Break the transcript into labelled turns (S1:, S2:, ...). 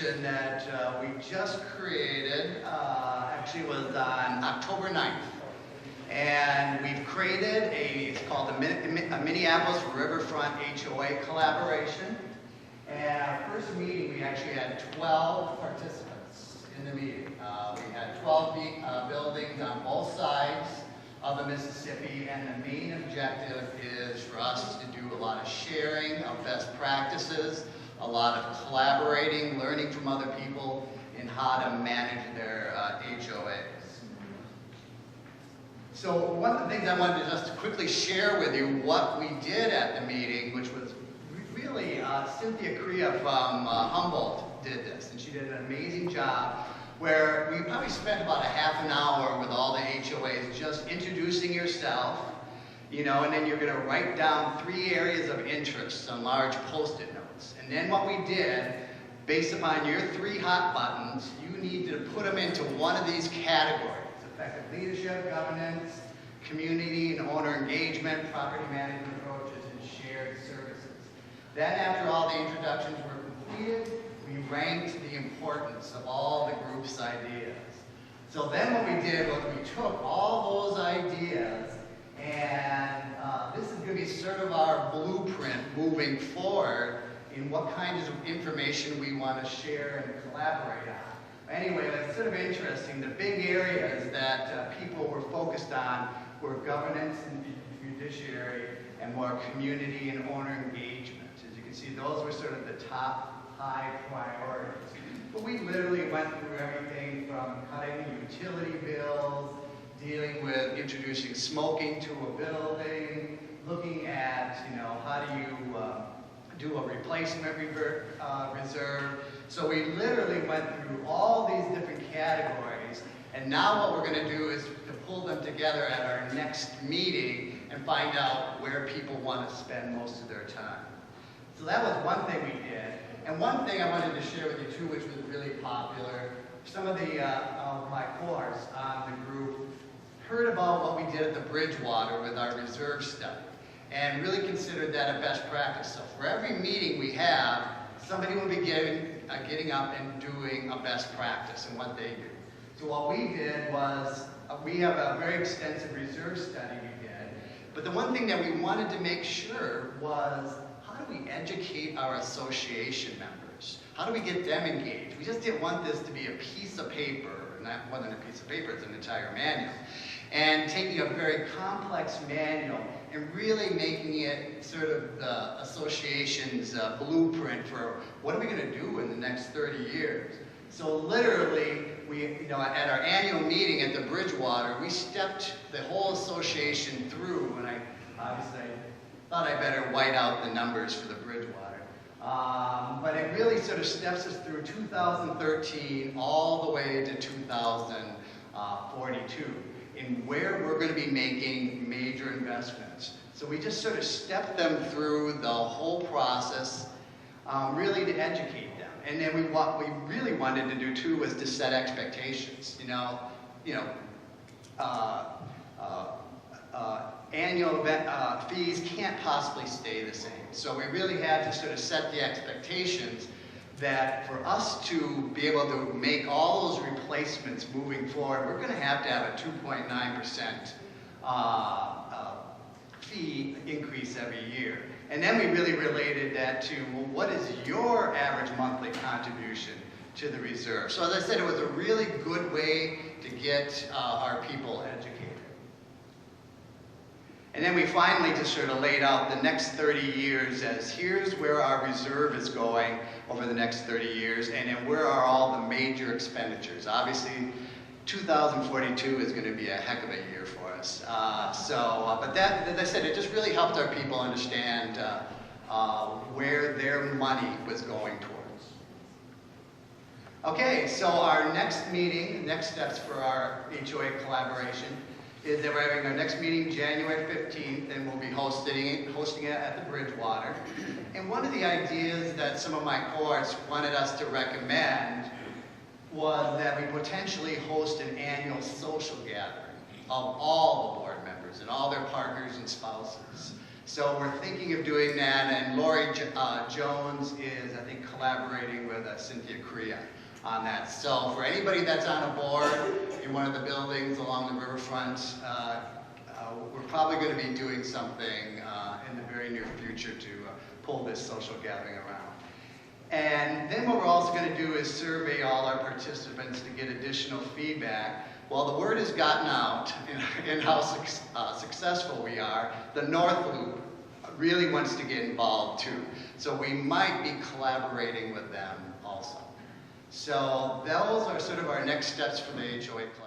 S1: collaboration that we just created, actually was on October 9th. And we've created it's called a Minneapolis Riverfront HOA collaboration. And our first meeting, we actually had 12 participants in the meeting. We had 12 buildings on both sides of the Mississippi, and the main objective is for us to do a lot of sharing of best practices, a lot of collaborating, learning from other people in how to manage their HOAs. So one of the things I wanted to just quickly share with you what we did at the meeting, which was really Cynthia Crea from Humboldt did this, and she did an amazing job, where we probably spent about a half an hour with all the HOAs just introducing yourself, you know, and then you're going to write down 3 areas of interest on large Post-it notes. And then what we did, based upon your 3 hot buttons, you need to put them into one of these categories: effective leadership, governance, community and owner engagement, property management approaches, and shared services. Then after all the introductions were completed, we ranked the importance of all the group's ideas. So then what we did was we took all those ideas, and this is going to be sort of our blueprint moving forward in what kinds of information we want to share and collaborate on. Anyway, that's sort of interesting. The big areas that people were focused on were governance and judiciary, and more community and owner engagement. As you can see, those were sort of the top high priorities. But we literally went through everything from cutting utility bills, dealing with introducing smoking to a building, looking at, you know, how do you do a replacement reserve. So we literally went through all these different categories, and now what we're going to do is to pull them together at our next meeting and find out where people want to spend most of their time. So that was one thing we did. And one thing I wanted to share with you too, which was really popular, some of my cohorts on the group heard about what we did at the Bridgewater with our reserve study, and really considered that a best practice. So for every meeting we have, somebody will be getting up and doing a best practice and what they do. So what we did was, we have a very extensive reserve study we did, but the one thing that we wanted to make sure was, how do we educate our association members? How do we get them engaged? We just didn't want this to be a piece of paper, not more than a piece of paper, it's an entire manual. And taking a very complex manual and really making it sort of the association's blueprint for what are we going to do in the next 30 years. So literally, at our annual meeting at the Bridgewater, we stepped the whole association through, and I thought I better white out the numbers for the Bridgewater. But it really sort of steps us through 2013 all the way to 2042 in where we're going to be making major investments. So we just sort of stepped them through the whole process, really to educate them. And then what we really wanted to do too was to set expectations. Annual fees can't possibly stay the same. So we really had to sort of set the expectations that for us to be able to make all those replacements moving forward, we're going to have a 2.9% fee increase every year. And then we really related that to, well, what is your average monthly contribution to the reserve? So as I said, it was a really good way to get our people educated. And then we finally just sort of laid out the next 30 years as here's where our reserve is going over the next 30 years, and then where are all the major expenditures. Obviously, 2042 is going to be a heck of a year for us. But that, as I said, it just really helped our people understand where their money was going towards. Okay, so our next meeting, next steps for our HOA collaboration, is that we're having our next meeting January 15th, and we'll be hosting it at the Bridgewater. And one of the ideas that some of my cohorts wanted us to recommend was that we potentially host an annual social gathering of all the board members and all their partners and spouses. So we're thinking of doing that, and Lori Jones is, I think, collaborating with Cynthia Crea on that. So for anybody that's on a board in one of the buildings along the riverfront, we're probably going to be doing something in the very near future to pull this social gathering around. And then what we're also going to do is survey all our participants to get additional feedback. Well, the word has gotten out in how successful we are. The North Loop really wants to get involved too. So we might be collaborating with them also. So those are sort of our next steps for the HOA Club.